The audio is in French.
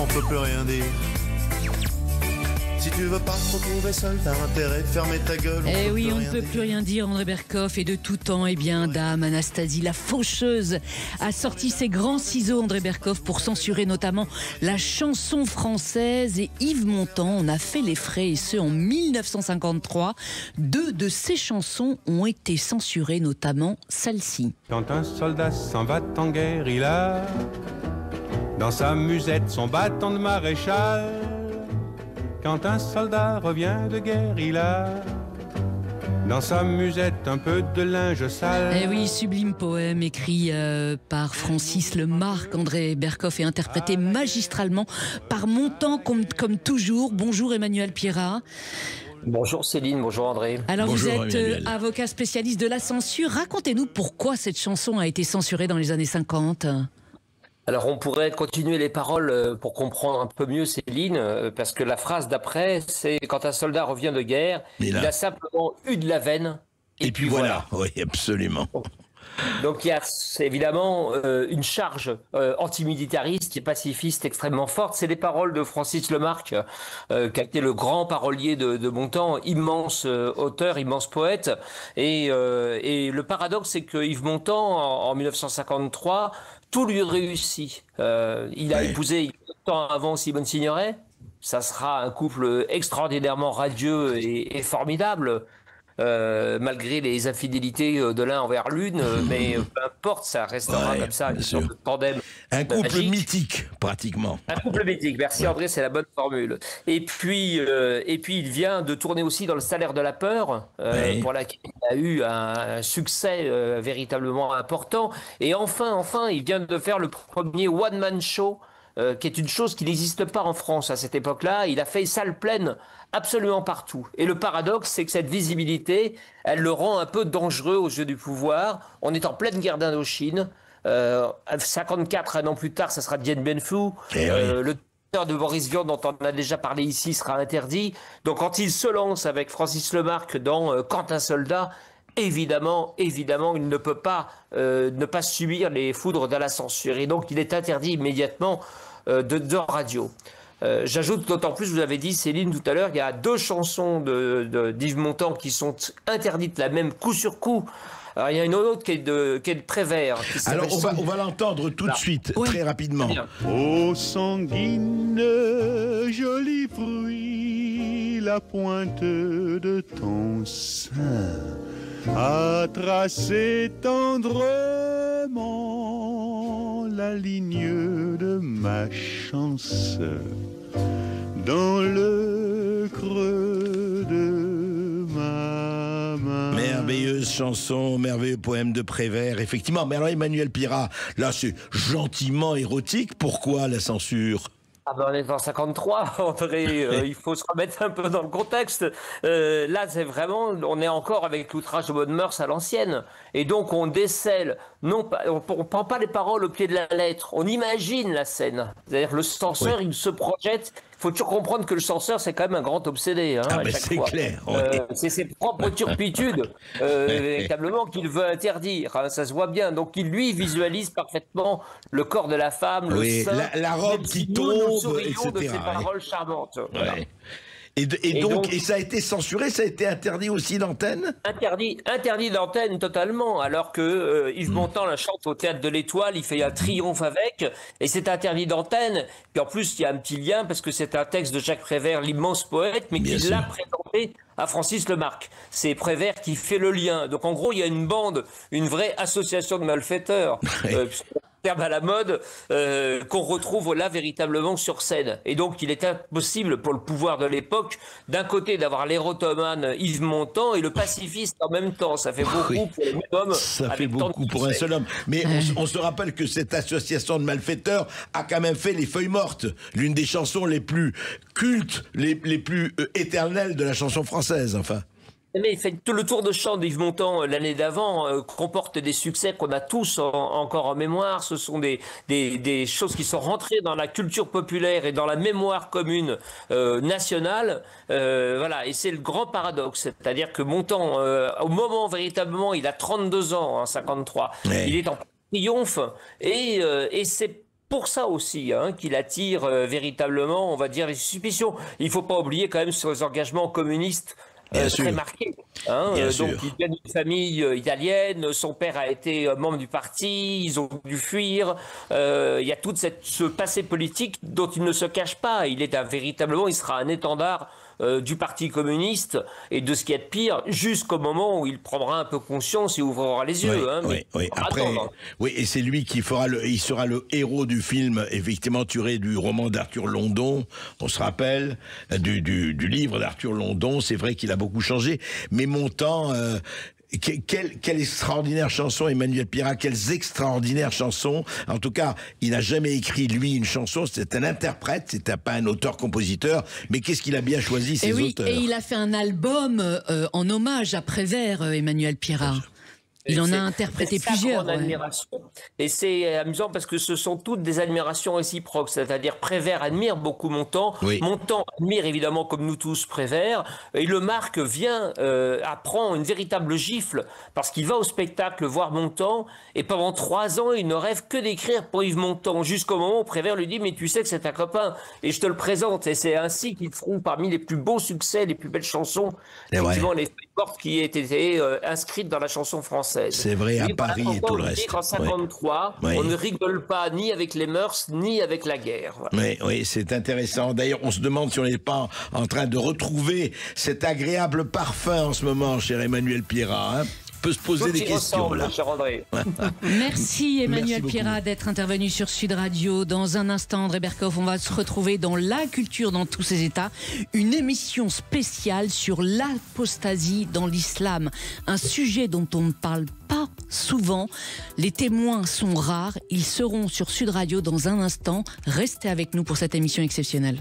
peut plus rien dire. Si tu veux pas te retrouver seul, t'as intérêt de fermer ta gueule. Eh oui, on ne peut plus rien dire, André Berkoff. Et de tout temps, eh bien, dame Anastasie, la faucheuse, a sorti ses grands ciseaux, André Berkoff, pour censurer notamment la chanson française. Et Yves Montand en a fait les frais, et ce, en 1953. 2 de ses chansons ont été censurées, notamment celle-ci. Quand un soldat s'en va en guerre, il a dans sa musette son bâton de maréchal. Quand un soldat revient de guerre, il a dans sa musette un peu de linge sale. Eh oui, sublime poème écrit par Francis Lemarque. André Berkoff est interprété magistralement par Montand, comme toujours. Bonjour Emmanuel Pierrat. Bonjour Céline, bonjour André. Alors bonjour, vous êtes avocat spécialiste de la censure. Racontez-nous pourquoi cette chanson a été censurée dans les années 50. Alors on pourrait continuer les paroles pour comprendre un peu mieux Céline, parce que la phrase d'après, c'est quand un soldat revient de guerre, il a simplement eu de la veine. Et puis voilà. Oui, absolument. Donc il y a évidemment une charge antimilitariste et pacifiste extrêmement forte. C'est les paroles de Francis Lemarque, qui a été le grand parolier de Montand, immense auteur, immense poète. Et le paradoxe, c'est que Yves Montand, en 1953, tout lui réussit. Il a épousé temps avant Simone Signoret. Ça sera un couple extraordinairement radieux et formidable. Malgré les infidélités de l'un envers l'une, mais peu importe, ça restera comme ça, une sorte de tandem. Un couple magique. Mythique, pratiquement. Un couple mythique, merci André, c'est la bonne formule. Et puis il vient de tourner aussi dans Le Salaire de la peur, pour laquelle il a eu un succès véritablement important. Et enfin, il vient de faire le premier one-man show, qui est une chose qui n'existe pas en France à cette époque-là. Il a fait salle pleine absolument partout. Et le paradoxe, c'est que cette visibilité, elle le rend un peu dangereux aux yeux du pouvoir. On est en pleine guerre d'Indochine. 54, un an plus tard, ça sera Dien Bien Phu. Le docteur de Boris Vian, dont on a déjà parlé ici, sera interdit. Donc quand il se lance avec Francis Lemarque dans Quand un soldat, évidemment, il ne peut pas ne pas subir les foudres de la censure. Et donc il est interdit immédiatement de radio. J'ajoute d'autant plus, vous avez dit Céline tout à l'heure, il y a 2 chansons d'Yves Montand qui sont interdites la même coup sur coup. Alors il y a une autre qui est de Prévert. Alors on va l'entendre tout de suite, très rapidement. Ô sanguine, joli fruit, la pointe de ton sein a tracé tendrement la ligne de ma chance dans le creux de ma main. Merveilleuse chanson, merveilleux poème de Prévert, effectivement. Mais alors Emmanuel Pierrat, là c'est gentiment érotique, pourquoi la censure ? Ah ben on est en 53, André, il faut se remettre un peu dans le contexte. Là, c'est vraiment, on est encore avec l'outrage aux bonnes mœurs à l'ancienne. Et donc, on décèle, non pas, on prend pas les paroles au pied de la lettre, on imagine la scène. C'est-à-dire, le censeur, il se projette. Il faut toujours comprendre que le censeur, c'est quand même un grand obsédé. Ah ben c'est clair. C'est ses propres turpitudes, véritablement, qu'il veut interdire. Hein, ça se voit bien. Donc, il, lui, visualise parfaitement le corps de la femme, le sein, la robe qui tombe, etc. de ses paroles charmantes. Voilà. Et donc, ça a été censuré, ça a été interdit aussi d'antenne ? Interdit d'antenne totalement, alors que Yves Montand la chante au Théâtre de l'Étoile, il fait un triomphe avec, et c'est interdit d'antenne. Puis en plus, il y a un petit lien, parce que c'est un texte de Jacques Prévert, l'immense poète, mais qui l'a présenté à Francis Lemarque. C'est Prévert qui fait le lien. Donc en gros, il y a une bande, une vraie association de malfaiteurs, terme à la mode, qu'on retrouve là véritablement sur scène. Et donc il est impossible pour le pouvoir de l'époque, d'un côté d'avoir l'érotomane Yves Montand et le pacifiste en même temps. Ça fait beaucoup pour le même homme. Ça fait beaucoup pour un seul homme. Mais on se rappelle que cette association de malfaiteurs a quand même fait Les Feuilles Mortes, l'une des chansons les plus cultes, les plus éternelles de la chanson française, enfin. Mais il fait tout le tour de chant d'Yves Montand l'année d'avant comporte des succès qu'on a tous encore en mémoire. Ce sont des choses qui sont rentrées dans la culture populaire et dans la mémoire commune nationale. Voilà, et c'est le grand paradoxe, c'est-à-dire que Montand, au moment véritablement, il a 32 ans, en 53, il est en triomphe et c'est pour ça aussi qu'il attire véritablement, on va dire, les suspicions. Il ne faut pas oublier quand même ses engagements communistes très marqués. Donc il vient d'une famille italienne, son père a été membre du parti, ils ont dû fuir. Il y a tout ce passé politique dont il ne se cache pas. Il sera un étendard du Parti communiste et de ce qui est de pire, jusqu'au moment où il prendra un peu conscience et ouvrira les yeux. Oui. Après, et c'est lui qui il sera le héros du film, effectivement tiré du roman d'Arthur London. On se rappelle du livre d'Arthur London. C'est vrai qu'il a beaucoup changé, mais Montand. Quelle extraordinaire chanson, Emmanuel Pirat, quelles extraordinaires chansons. En tout cas, il n'a jamais écrit, lui, une chanson, c'est un interprète, c'était pas un auteur-compositeur, mais qu'est-ce qu'il a bien choisi, ses auteurs. Et il a fait un album en hommage à Prévert, Emmanuel Pirat. Il en a interprété plusieurs. Et c'est amusant parce que ce sont toutes des admirations réciproques. C'est-à-dire Prévert admire beaucoup Montand. Montand admire évidemment, comme nous tous, Prévert. Et le Marc apprend une véritable gifle parce qu'il va au spectacle voir Montand. Et pendant 3 ans, il ne rêve que d'écrire pour Yves Montand. Jusqu'au moment où Prévert lui dit « Mais tu sais que c'est un copain et je te le présente. » Et c'est ainsi qu'ils feront parmi les plus beaux succès, les plus belles chansons, effectivement, les feuilles mortes qui étaient inscrites dans la chanson française. C'est vrai, à Paris et tout le reste. En 1953, on ne rigole pas ni avec les mœurs, ni avec la guerre. Oui, c'est intéressant. D'ailleurs, on se demande si on n'est pas en train de retrouver cet agréable parfum en ce moment, cher Emmanuel Pirat. Peut se poser des questions là. Merci Emmanuel Pirat d'être intervenu sur Sud Radio. Dans un instant, André Berkoff, on va se retrouver dans La Culture dans tous ses états, une émission spéciale sur l'apostasie dans l'islam, un sujet dont on ne parle pas souvent. Les témoins sont rares, ils seront sur Sud Radio dans un instant. Restez avec nous pour cette émission exceptionnelle.